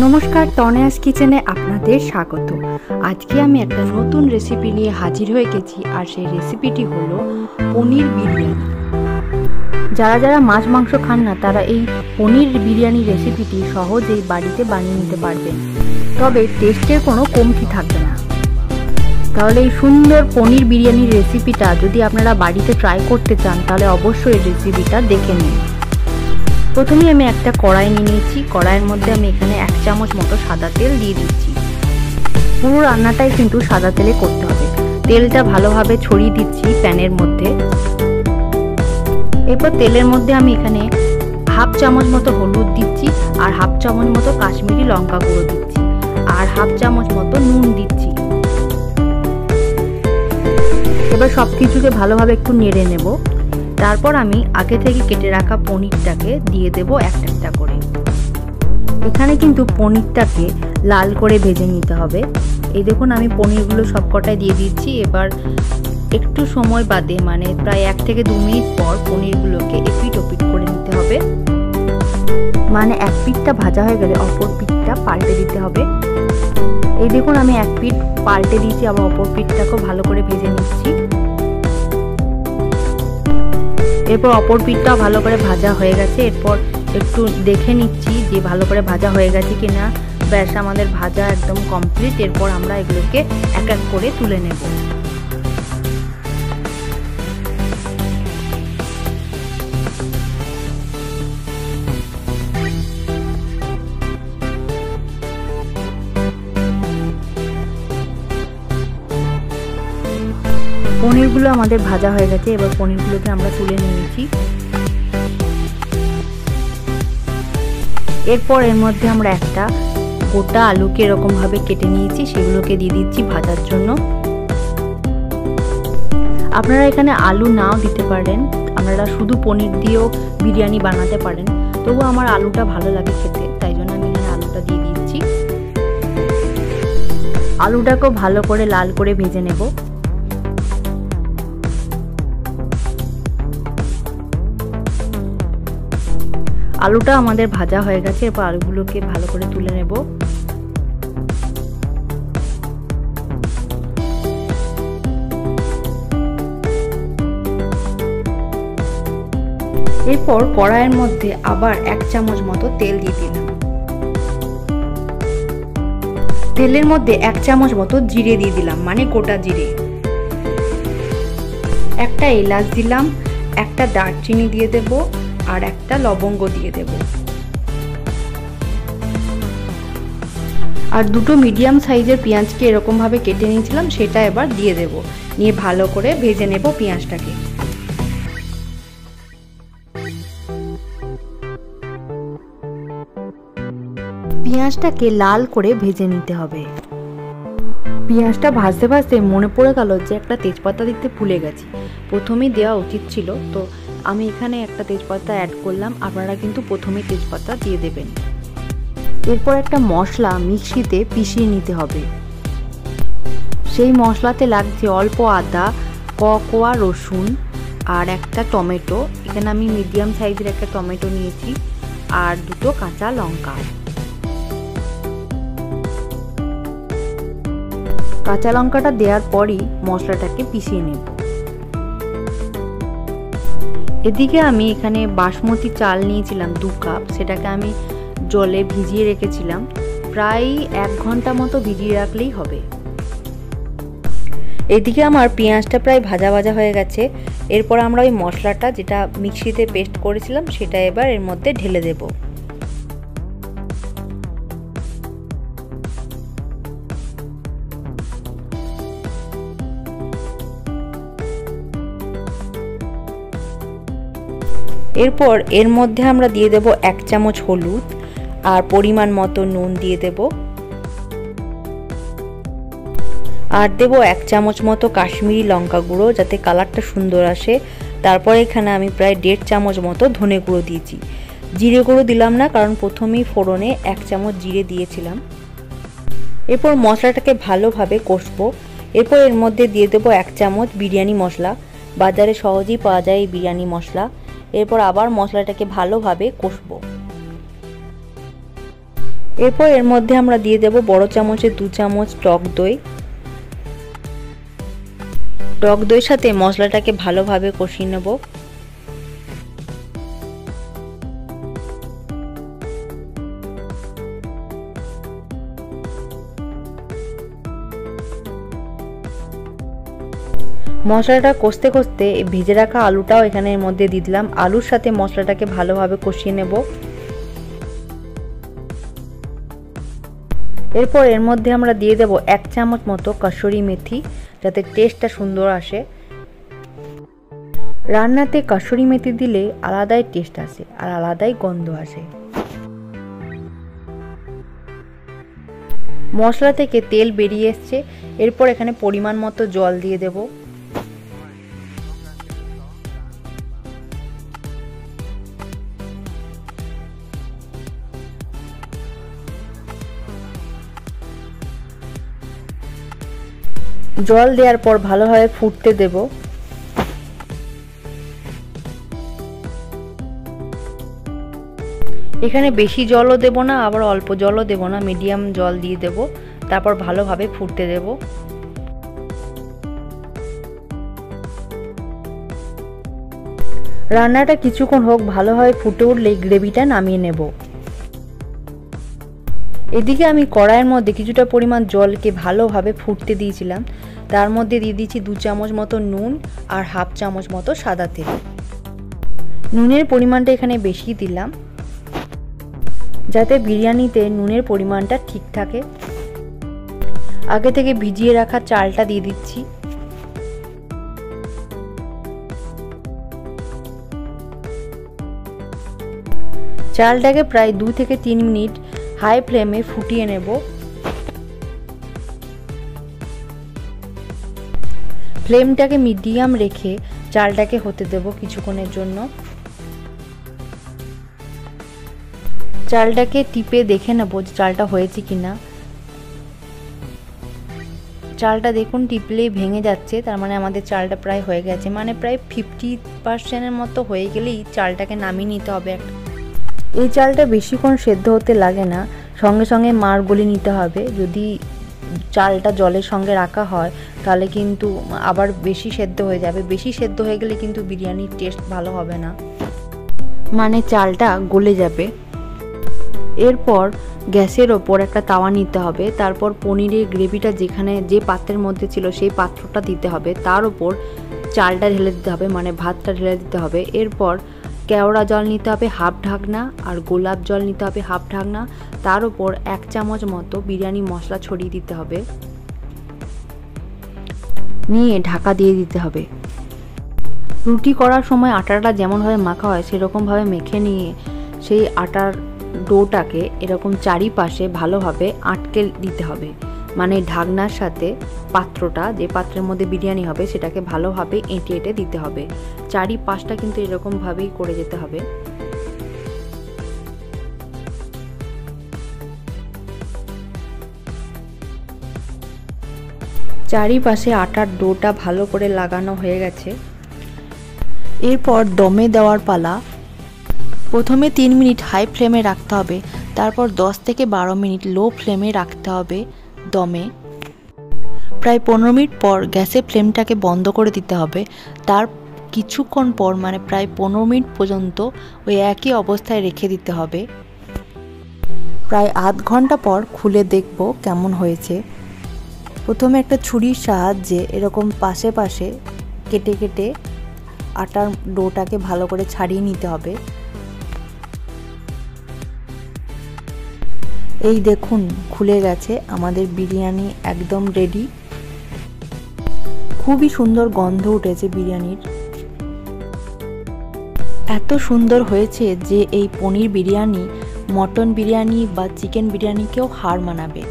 নমস্কার, তনয়াস কিচেনে আপনাদের স্বাগত। আজকে আমি একটা নতুন রেসিপি নিয়ে হাজির হয়ে গেছি, আর সেই রেসিপিটি হলো পনির বিরিয়ানি। যারা যারা মাছ মাংস খান না, তারা এই পনির বিরিয়ানি রেসিপিটি সহজেই বাড়িতে বানিয়ে নিতে পারবেন, তবে টেস্টের কোনো কমতি থাকবে না। তাহলে এই সুন্দর পনির বিরিয়ানির রেসিপিটা যদি আপনারা বাড়িতে ট্রাই করতে চান, তাহলে অবশ্যই এই রেসিপিটা দেখে নিন। প্রথমে আমি একটা কড়াই নিয়ে নিয়েছি। কড়াইয়ের মধ্যে আমি এখানে 1 চামচ মতো সাদা তেল দিয়ে দিচ্ছি। পুরো রান্নাটাই কিন্তু সাদা তেলে করতে হবে। তেলটা ভালোভাবে ছড়িয়ে দিচ্ছি প্যানের মধ্যে। এরপর তেলের মধ্যে আমি এখানে 1/2 চামচ মতো হলুদ দিচ্ছি, আর 1/2 চামচ মতো কাশ্মীরি লঙ্কা গুঁড়ো দিচ্ছি, আর 1/2 চামচ মতো নুন দিচ্ছি। এবার সবকিছুকে ভালোভাবে একটু নেড়ে নেব। তারপর আমি আগে থেকে কেটে রাখা পনিরটাকে দিয়ে দেব একটা একটা করে। এখানে কিন্তু পনিরটাকে লাল করে ভেজে নিতে হবে। এই দেখুন, আমি পনিরগুলো সবকটাই দিয়ে দিচ্ছি। এবার একটু সময় বাদে, মানে প্রায় 1 থেকে 2 মিনিট পর পনিরগুলোকে এপিট ওপিট করে নিতে হবে। মানে এক পিঠটা ভাজা হয়ে গেলে অপর পিঠটা পাল্টে দিতে হবে। এই দেখুন, আমি এক পিঠ পাল্টে দিয়েছি, আবার অপর পিঠটাকেও ভালো করে ভেজে নিচ্ছি। এরপর অপর পিঠটাও ভালো করে ভাজা হয়ে গেছে। এরপর একটু দেখে নিচ্ছি যে ভালো করে ভাজা হয়ে গেছে কিনা। ব্যাস, আমাদের ভাজা একদম কমপ্লিট। এরপর আমরা এগুলোকে এক এক করে তুলে নেব। পনিরগুলো আমাদের ভাজা হয়ে গেছে। এবার পনিরগুলোকে আমরা তুলে নিয়েছি। এরপর এর মধ্যে আমরা একটা গোটা আলুকে এরকম ভাবে কেটে নিয়েছি, সেগুলোকে দিয়ে দিচ্ছি ভাজার জন্য। আপনারা এখানে আলু নাও দিতে পারেন, আপনারা শুধু পনির দিয়েও বিরিয়ানি বানাতে পারেন। তবু আমার আলুটা ভালো লাগে খেতে, তাই জন্য আমি এখানে আলুটা দিয়ে দিচ্ছি। আলুটাকেও ভালো করে লাল করে ভেজে নেব। আলুটা আমাদের ভাজা হয়ে গেছে। এরপর আলুগুলোকে ভালো করে তুলে নেব। এরপর কড়াইয়ের মধ্যে আবার 1 চামচ মতো তেল দিয়ে দিলাম। তেলের মধ্যে 1 চামচ মতো জিরে দিয়ে দিলাম, মানে গোটা জিরে। একটা এলাচ দিলাম, একটা দারচিনি দিয়ে দেব, আর একটা লবঙ্গ দিয়ে দেব, আর দুটো মিডিয়াম সাইজের পেঁয়াজকে এরকম ভাবে কেটে নিয়েছিলাম, সেটা এবার দিয়ে দেব। নিয়ে ভালো করে ভেজে নেব পেঁয়াজটাকে। পেঁয়াজটাকে লাল করে ভেজে নিতে হবে। পেঁয়াজটা ভাজতে ভাজতে মনে পড়ে গেল যে একটা তেজপাতা দিতে ভুলে গেছি। প্রথমেই দেওয়া উচিত ছিল, তো আমি এখানে একটা তেজপাতা অ্যাড করলাম। আপনারা কিন্তু প্রথমেই তেজপাতা দিয়ে দেবেন। এরপর একটা মশলা মিক্সিতে পিষিয়ে নিতে হবে। সেই মশলাতে লাগছে অল্প আদা, কোয়া রসুন, আর একটা টমেটো। এখানে আমি মিডিয়াম সাইজের একটা টমেটো নিয়েছি, আর দুটো কাঁচা লঙ্কা। কাঁচা লঙ্কাটা দেওয়ার পরই মশলাটাকে পিষিয়ে নেব। এদিকে আমি এখানে বাসমতি চাল নিয়েছিলাম 2 কাপ, সেটাকে আমি জলে ভিজিয়ে রেখেছিলাম। প্রায় 1 ঘন্টা মতো ভিজিয়ে রাখলেই হবে। এদিকে আমার পেঁয়াজটা প্রায় ভাজা ভাজা হয়ে গেছে। এরপর আমরা ওই মশলাটা যেটা মিক্সিতে পেস্ট করেছিলাম, সেটা এবার এর মধ্যে ঢেলে দেব। এরপর এর মধ্যে আমরা দিয়ে দেব 1 চামচ হলুদ, আর পরিমাণ মতো নুন দিয়ে দেব, আর দেব 1 চামচ মতো কাশ্মীরি লঙ্কা গুঁড়ো, যাতে কালারটা সুন্দর আসে। তারপর এখানে আমি প্রায় 1.5 চামচ মতো ধনে গুঁড়ো দিয়েছি। জিরে গুঁড়ো দিলাম না, কারণ প্রথমেই ফোড়নে 1 চামচ জিরে দিয়েছিলাম। এরপর মশলাটাকে ভালোভাবে কষবো। এরপর এর মধ্যে দিয়ে দেব 1 চামচ বিরিয়ানি মশলা। বাজারে সহজেই পাওয়া যায় এই বিরিয়ানি মশলা। এরপর আবার মশলাটাকে ভালোভাবে কষবো। এরপর এর মধ্যে আমরা দিয়ে দেব বড় চামচে 2 চামচ টক দই। টক দইয়ের সাথে মশলাটাকে ভালোভাবে কষিয়ে নেব। মশলাটা কষতে কষতে ভেজে রাখা আলুটাও এখানে এর মধ্যে দিয়ে দিলাম। আলুর সাথে মশলাটাকে ভালোভাবে কষিয়ে নেব। এরপর এর মধ্যে আমরা দিয়ে দেব 1 চামচ মতো কসুরি মেথি, যাতে টেস্টটা সুন্দর আসে। রান্নাতে কসুরি মেথি দিলে আলাদাই টেস্ট আসে আর আলাদাই গন্ধ আসে। মশলা থেকে তেল বেরিয়ে এসছে। এরপর এখানে পরিমাণ মতো জল দিয়ে দেব। জল দেওয়ার পর ভালোভাবে ফুটতে দেব। এখানে বেশি জলও দেব না, আবার অল্প জলও দেব না, মিডিয়াম জল দিয়ে দেব। তারপর ভালোভাবে ফুটতে দেব। রান্নাটা কিছুক্ষণ হোক, ভালোভাবে ফুটে উঠলেই গ্রেভিটা নামিয়ে নেব। এদিকে আমি কড়াইয়ের মধ্যে কিছুটা পরিমাণ জলকে ভালোভাবে ফুটতে দিয়েছিলাম। তার মধ্যে দিয়ে দিচ্ছি 2 চামচ মতো নুন আর হাফ চামচ মতো সাদা তেল। নুনের পরিমাণটা এখানে বেশি দিলাম, যাতে বিরিয়ানিতে নুনের পরিমাণটা ঠিক থাকে। আগে থেকে ভিজিয়ে রাখা চালটা দিয়ে দিচ্ছি। চালটাকে প্রায় 2 থেকে 3 মিনিট হাই ফ্লেমে ফুটিয়ে নেব। ফ্লেমটাকে মিডিয়াম রেখে চালটাকে হতে দেব কিছুক্ষণের জন্য। চালটাকে টিপে দেখে নেব যে চালটা হয়েছে কিনা। চালটা দেখুন টিপলেই ভেঙে যাচ্ছে, তার মানে আমাদের চালটা প্রায় হয়ে গেছে। মানে প্রায় 50% মতো হয়ে গেলেই চালটাকে নামিয়ে নিতে হবে। এই চালটা বেশিক্ষণ সেদ্ধ হতে লাগে না, সঙ্গে সঙ্গে মাড় গলিয়ে নিতে হবে। যদি চালটা জলের সঙ্গে রাখা হয় তাহলে কিন্তু আবার বেশি সেদ্ধ হয়ে যাবে। বেশি সেদ্ধ হয়ে গেলে কিন্তু বিরিয়ানির টেস্ট ভালো হবে না, মানে চালটা গলে যাবে। এরপর গ্যাসের ওপর একটা তাওয়া নিতে হবে। তারপর পনিরের গ্রেভিটা যেখানে যে পাত্রের মধ্যে ছিল সেই পাত্রটা দিতে হবে। তার ওপর চালটা ঢেলে দিতে হবে, মানে ভাতটা ঢেলে দিতে হবে। এরপর কেওড়া জল নিতে হবে হাফ ঢাকনা, আর গোলাপ জল নিতে হবে হাফ ঢাকনা। তার ওপর 1 চামচ মতো বিরিয়ানি মশলা ছড়িয়ে দিতে হবে, নিয়ে ঢাকা দিয়ে দিতে হবে। রুটি করার সময় আটাটা যেমনভাবে মাখা হয় সেরকমভাবে মেখে নিয়ে সেই আটার ডোটাকে এরকম চারিপাশে ভালোভাবে আটকে দিতে হবে। মানে ঢাকনার সাথে পাত্রটা, যে পাত্রের মধ্যে বিরিয়ানি হবে সেটাকে ভালোভাবে এঁটে এঁটে দিতে হবে। চারিপাশটা কিন্তু এরকমভাবেই করে যেতে হবে। চারিপাশে আটার ডোটা ভালো করে লাগানো হয়ে গেছে। এরপর দমে দেওয়ার পালা। প্রথমে 3 মিনিট হাই ফ্লেমে রাখতে হবে, তারপর 10 থেকে 12 মিনিট লো ফ্লেমে রাখতে হবে দমে। প্রায় 15 মিনিট পর গ্যাসের ফ্লেমটাকে বন্ধ করে দিতে হবে। তার কিছুক্ষণ পর, মানে প্রায় 15 মিনিট পর্যন্ত ওই একই অবস্থায় রেখে দিতে হবে। প্রায় আধ ঘন্টা পর খুলে দেখব কেমন হয়েছে। প্রথমে একটা ছুরির সাহায্যে এরকম পাশে পাশে কেটে কেটে আটার ডোটাকে ভালো করে ছাড়িয়ে নিতে হবে। এই দেখুন খুলে গেছে, আমাদের বিরিয়ানি একদম রেডি। খুবই সুন্দর গন্ধ উঠেছে বিরিয়ানির। এত সুন্দর হয়েছে যে এই পনির বিরিয়ানি মটন বিরিয়ানি বা চিকেন বিরিয়ানিকেও হার মানাবে।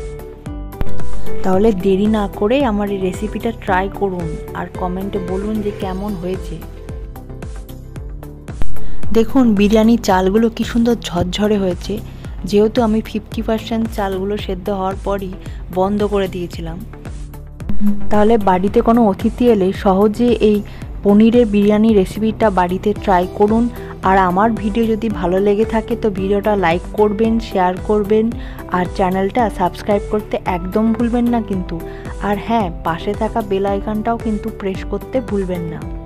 তাহলে দেরি না করে আমার এই রেসিপিটা ট্রাই করুন আর কমেন্টে বলুন যে কেমন হয়েছে। দেখুন বিরিয়ানির চালগুলো কি সুন্দর ঝরঝরে হয়েছে। যেহেতু আমি 50% চালগুলো সেদ্ধ হওয়ার পরই বন্ধ করে দিয়েছিলাম, তাহলে বাড়িতে কোনো অতিথি এলে সহজে এই পনিরের বিরিয়ানি রেসিপিটা বাড়িতে ট্রাই করুন আর আমার ভিডিও যদি ভালো লেগে থাকে তো ভিডিওটা লাইক করবেন, শেয়ার করবেন আর চ্যানেলটা সাবস্ক্রাইব করতে একদম ভুলবেন না কিন্তু। আর হ্যাঁ, পাশে থাকা বেল আইকনটাও কিন্তু প্রেস করতে ভুলবেন না।